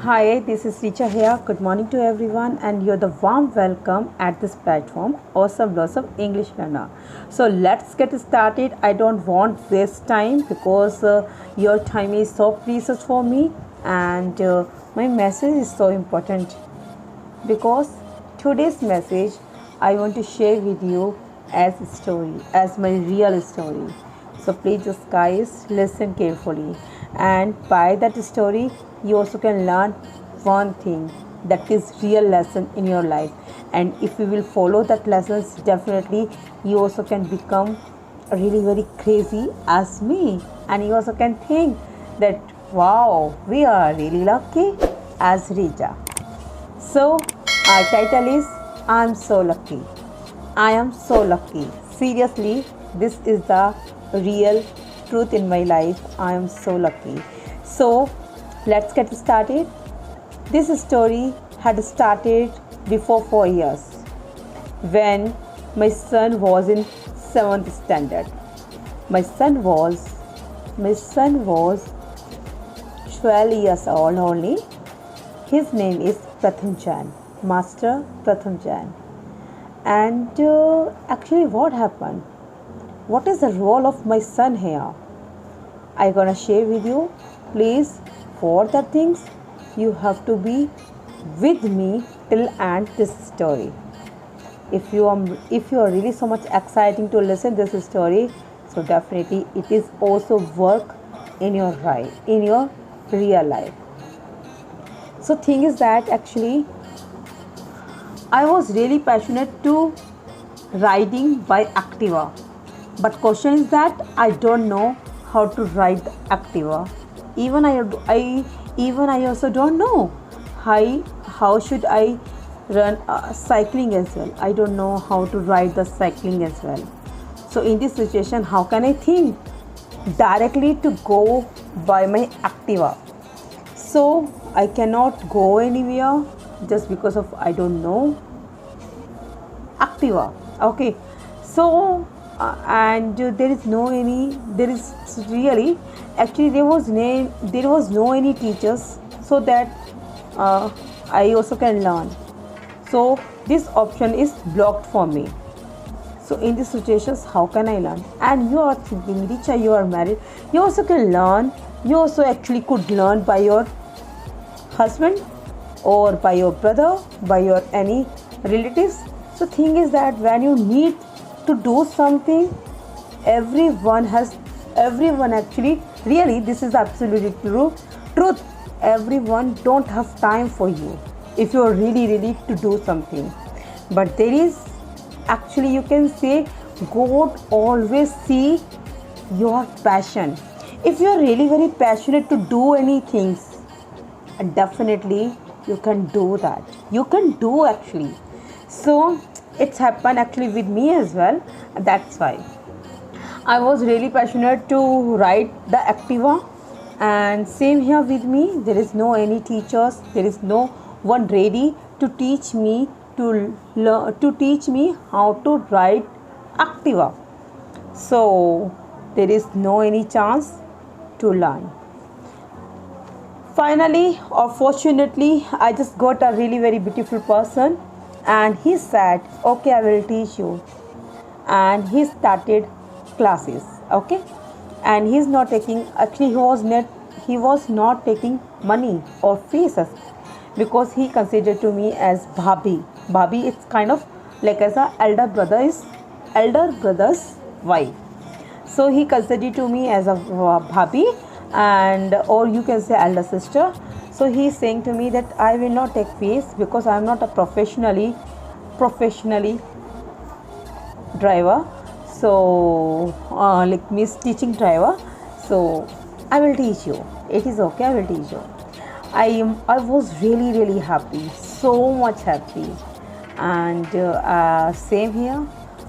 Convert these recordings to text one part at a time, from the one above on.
Hi, this is Richa here. Good morning to everyone, and you're the warm welcome at this platform, Awesome Lots of English Learner. So let's get started. I don't want this time because your time is so precious for me, and my message is so important because today's message I want to share with you as a story, as my real story. So please just guys listen carefully, and by that story you also can learn one thing that is real lesson in your life, and if you will follow that lessons definitely you also can become really very crazy as me, and you also can think that wow, we are really lucky as Rija. So, our title is I'm so lucky. I am so lucky. Seriously, this is the real truth in my life. I am so lucky. So, let's get started. This story had started before 4 years when my son was in 7th standard. My son was 12 years old only. His name is Pratham Jan, Master Pratham Jan. And actually, what happened? What is the role of my son here? I gonna share with you. Please, for the things you have to be with me till end this story. If you are really so much exciting to listen this story, so definitely it is also work in your life, in your real life. So thing is that actually I was really passionate to riding by Activa, but question is that I don't know how to ride Activa. Even I also don't know how should I run cycling as well. I don't know how to ride the cycling as well. So in this situation, how can I think directly to go by my Activa? So I cannot go anywhere just because of I don't know Activa. Okay, so and there is no any. There is really actually there was no any teachers so that I also can learn. So this option is blocked for me. So in these situations, how can I learn? And you are thinking, Richa, you are married. You also can learn. You also actually could learn by your husband or by your brother, by your any relatives. So thing is that when you need to do something, everyone actually really this is absolutely truth. Everyone don't have time for you if you are really to do something. But there is actually you can say God always see your passion. If you are really very passionate to do anything, definitely you can do that. You can do actually. So it's happened actually with me as well. That's why I was really passionate to ride the Activa, and same here with me. There is no any teachers. There is no one ready to teach me to teach me how to ride Activa. So there is no any chance to learn. Finally, or fortunately, I just got a really very beautiful person, and he said, okay, I will teach you. And he started classes. Okay, and he's not taking, actually he was not taking money or fees because he considered to me as bhabhi. It's kind of like as a elder brother's wife. So he considered to me as a bhabhi, and or you can say elder sister. So he is saying to me that I will not take fees because I am not a professionally driver. So like Miss Teaching driver. So I will teach you. It is okay. I will teach you. I was really happy, so much happy, and same here.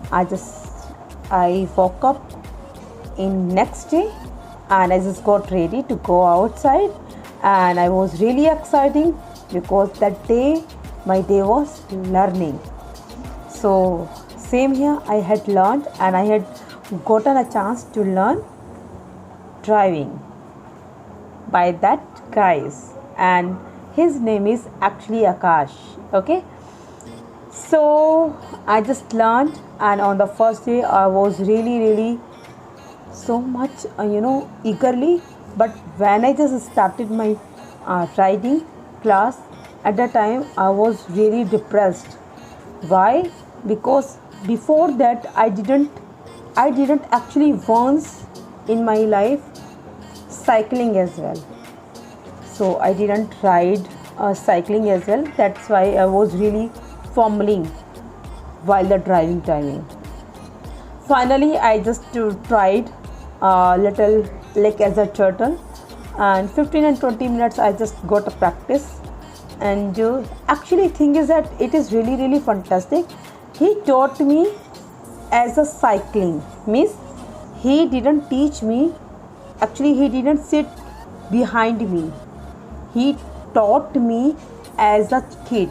I woke up in next day, and I just got ready to go outside, and I was really exciting because that day my day was learning. So same here, I had learned and I had gotten a chance to learn driving by that guys, and His name is actually Akash. Okay, so I just learned, and on the first day I was really so much eagerly. But when I just started my riding class, at that time I was really depressed. Why? Because before that I didn't actually once in my life cycling as well. So I didn't ride cycling as well. That's why I was really fumbling while the driving timing. Finally I just tried a little, like as a turtle, and 15 and 20 minutes I just got a practice. And actually thing is that it is really fantastic. He taught me as a cycling means, he didn't teach me, actually he didn't sit behind me, he taught me as a kid.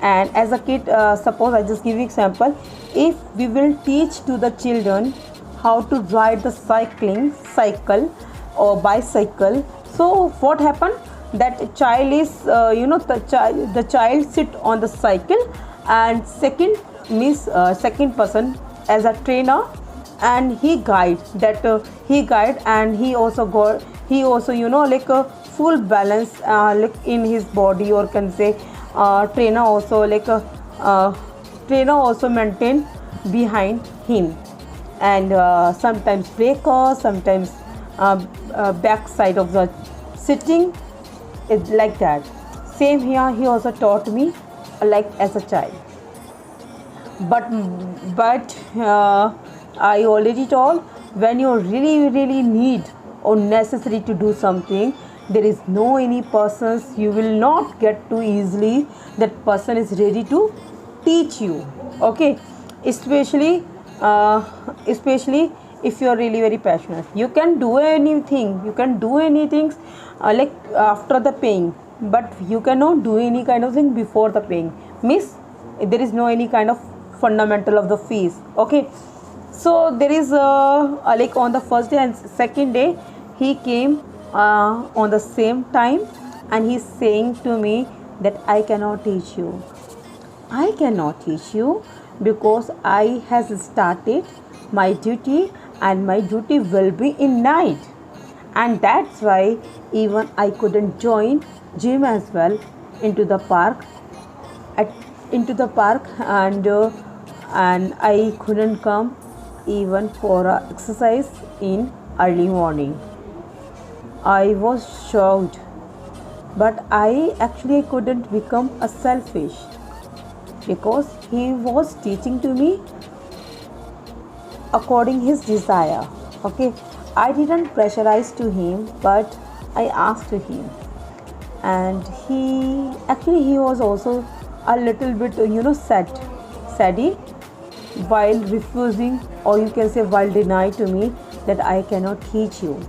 And as a kid, suppose I just give you example, if we will teach to the children how to ride the cycle or bicycle, so what happened, that child is the child sit on the cycle, and second person as a trainer, and he guide, and he also like a full balance like in his body, or can say trainer also like a trainer also maintain behind him. And sometimes breaker, sometimes back side of the sitting is like that. Same here, he also taught me like as a child. But I already told, when you really need or necessary to do something, there is no any persons you will not get too easily. That person is ready to teach you. Okay, especially especially if you are really very passionate, you can do anything like after the paying, but you cannot do any kind of thing before the paying. Miss, there is no any kind of fundamental of the fees. Okay, so there is like on the first day and second day he came on the same time, and he's saying to me that I cannot teach you, because I has started my duty, and my duty will be in night, and that's why even I couldn't join gym as well into the park at into the park, and I couldn't come even for exercise in early morning. I was shocked, but I actually couldn't become a selfish, because he was teaching to me according his desire. Okay, I didn't pressurize to him, but I asked to him. And he was also a little bit saddy while refusing, or you can say while denying to me that I cannot teach you.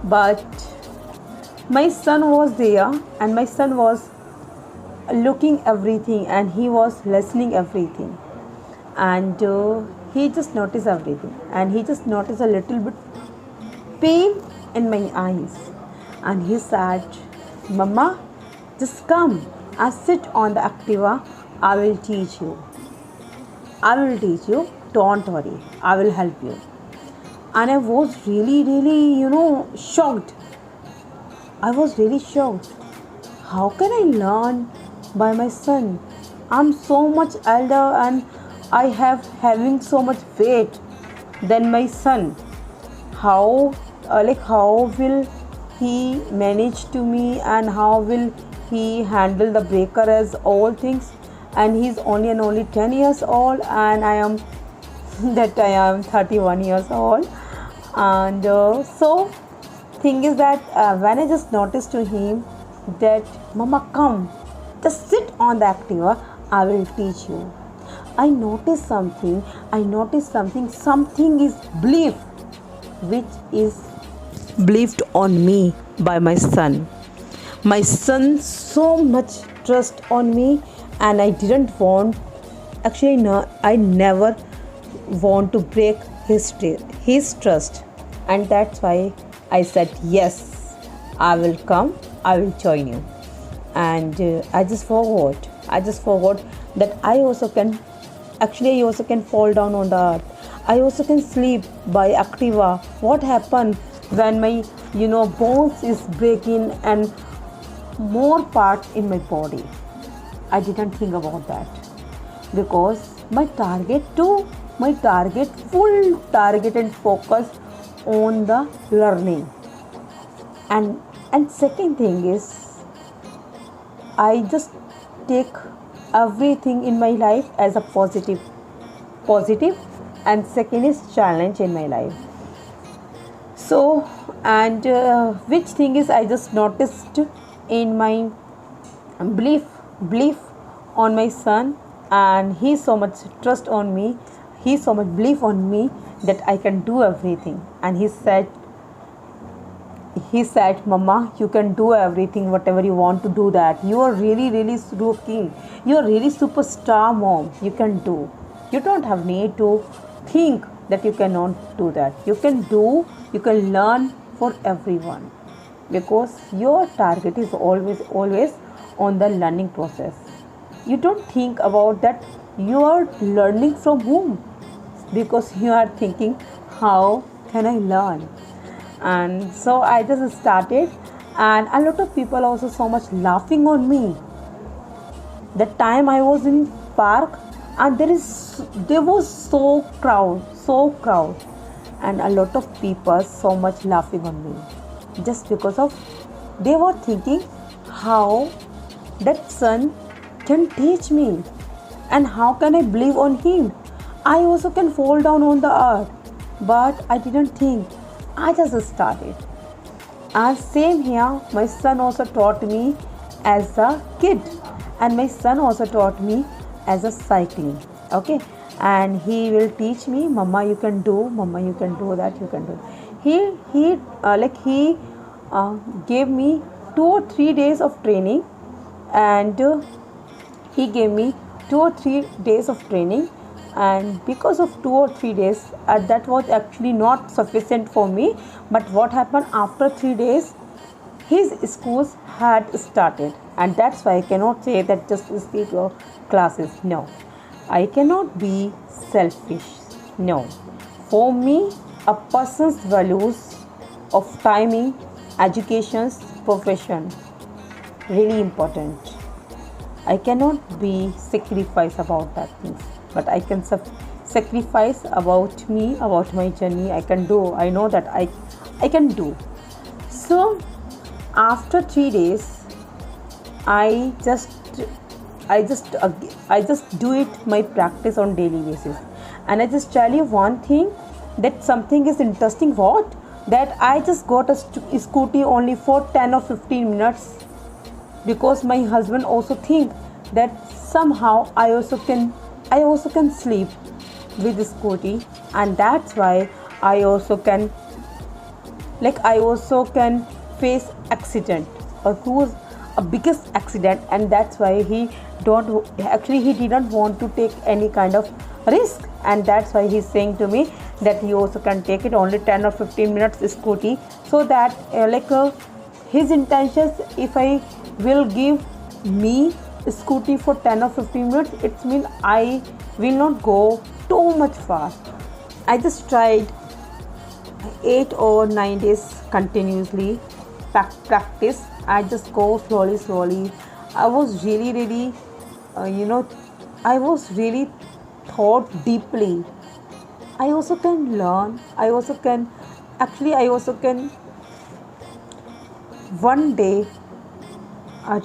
But my son was there, and my son was looking everything, and he was listening everything, and he just noticed everything, and he just noticed a little bit pain in my eyes, and he said, Mama, just come and sit on the Activa, I will teach you, don't worry, I will help you. And I was really shocked. I was really shocked. How can I learn by my son? I'm so much elder, and I have having so much weight than my son. How how will he manage to me, and how will he handle the breaker as all things? And he's only and only 10 years old, and I am 31 years old. And so thing is that when I just noticed to him that, Mama, come, just sit on the Activa, I will teach you. I noticed something. Something is believed, which is believed on me by my son. My son so much trust on me, and I didn't want. Actually, no, I never want to break his trust, and that's why I said yes. I will come. I will join you. and I just forgot. That I also can. Actually, I also can fall down on the earth. I also can sleep by Activa. What happened when my bones is breaking and more parts in my body? I didn't think about that because my target, full target and focus on the learning. And second thing is I just take everything in my life as a positive, and second is challenge in my life. So, and which thing is I just noticed in my belief on my son, and he so much trust on me, he so much belief on me that I can do everything. And he said, Mama, you can do everything, whatever you want to do that. You are really, really king. You are really superstar, Mom. You can do. You don't have need to think that you cannot do that. You can do, you can learn for everyone. Because your target is always on the learning process. You don't think about that you are learning from whom, because you are thinking, how can I learn? And so I just started, and a lot of people also so much laughing on me. That time I was in park, and there was so crowd, and a lot of people so much laughing on me, just because of they were thinking how that son can teach me, and how can I believe on him. I also can fall down on the earth, but I didn't think. I just started. And same here, my son also taught me as a kid, and my son also taught me as a cycling. Okay, and he will teach me, Mama, you can do, Mama, you can do that, you can do. He gave me 2 or 3 days of training, and he gave me 2 or 3 days of training, and because of 2 or 3 days, that was actually not sufficient for me. But what happened after 3 days, his schools had started, and that's why I cannot say that just skip your classes. No, I cannot be selfish. No, for me, a person's values of timing, education's profession really important. I cannot be sacrifice about that things, but I can sacrifice about me, about my journey. I can do. I know that I can do. So after 3 days, I just I just do it my practice on daily basis, and I just tell you one thing, that something is interesting. What that I just got a scooty only for 10 or 15 minutes, because my husband also think that somehow I also can sleep with the scooty, and that's why I also can face accident, or who's a biggest accident, and that's why he didn't want to take any kind of risk, and that's why he's saying to me that he also can take it only 10 or 15 minutes scooty, so that his intentions, if I will give me scooty for 10 or 15 minutes, it means I will not go too much fast. I just tried 8 or 9 days continuously practice. I just go slowly. I was really I was really thought deeply. I also can learn. I also can one day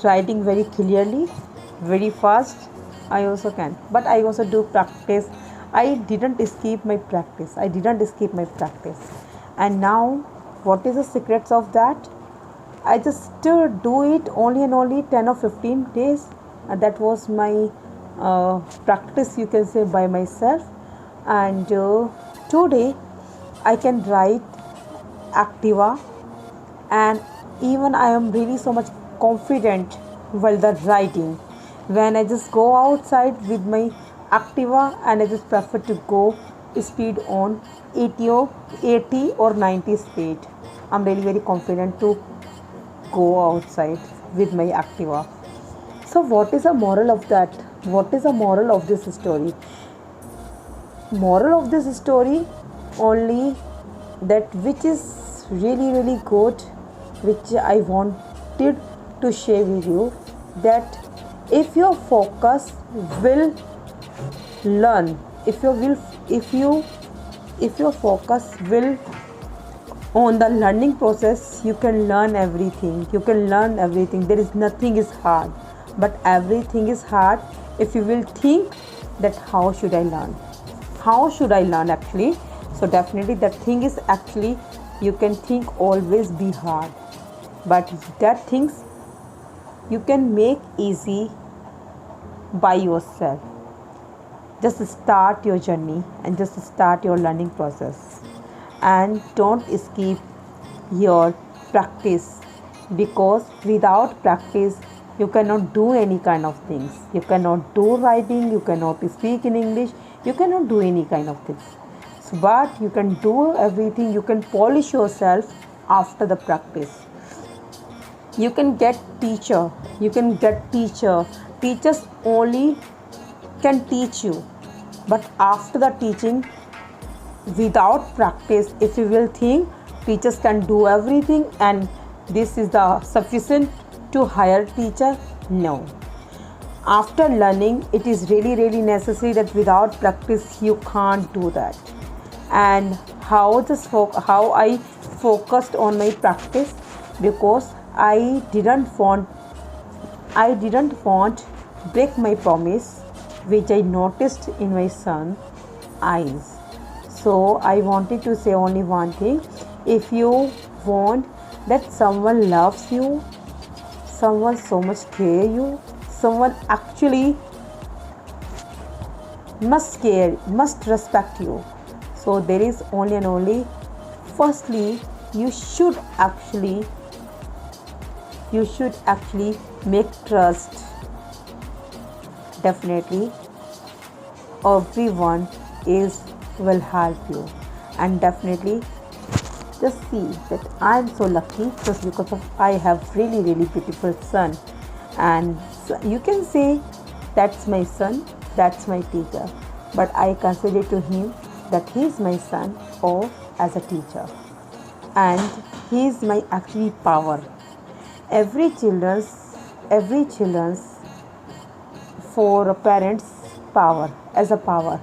writing very clearly, very fast. I also can, but I also do practice. I didn't escape my practice. And now, what is the secrets of that? I just do it only and only 10 or 15 days, and that was my practice, you can say, by myself. And today I can write Activa, and even I am really so much confident while the writing. When I just go outside with my Activa, and I just prefer to go speed on 80 or 90 speed. I'm really very confident to go outside with my Activa. So what is the moral of that? What is the moral of this story? Moral of this story only that which is really good, which I wanted to share with you, that if your focus will learn, if your focus will on the learning process, you can learn everything. You can learn everything. There is nothing is hard, but everything is hard if you will think that how should I learn, how should I learn actually. So definitely that thing is actually, you can think always be hard, but that things you can make easy by yourself. Just start your journey and just start your learning process, and don't skip your practice, because without practice you cannot do any kind of things. You cannot do writing, you cannot speak in English, you cannot do any kind of things. So, but you can do everything, you can polish yourself after the practice. You can get teacher, teachers only can teach you, but after the teaching, without practice, if you will think teachers can do everything and this is the sufficient to hire teacher, no. After learning, it is really necessary that without practice you can't do that. And how I focused on my practice, because I didn't want break my promise, which I noticed in my son's eyes. So I wanted to say only one thing: if you want that someone loves you, someone so much care you, someone actually must respect you, so there is only and only, firstly you should actually make trust. Definitely everyone is will help you, and definitely just see that I am so lucky just because of I have really beautiful son, and so you can say that's my son, that's my teacher, but I consider to him that he is my son or as a teacher, and he is my actually power. Every children's for parents power as a power,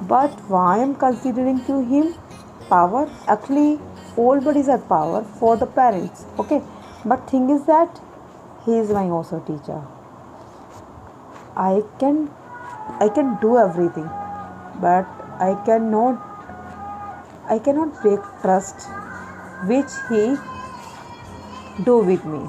but why I am considering to him power, actually all bodies are power for the parents, okay, but thing is that he is my also teacher. I can do everything, but I cannot break trust which he do with me.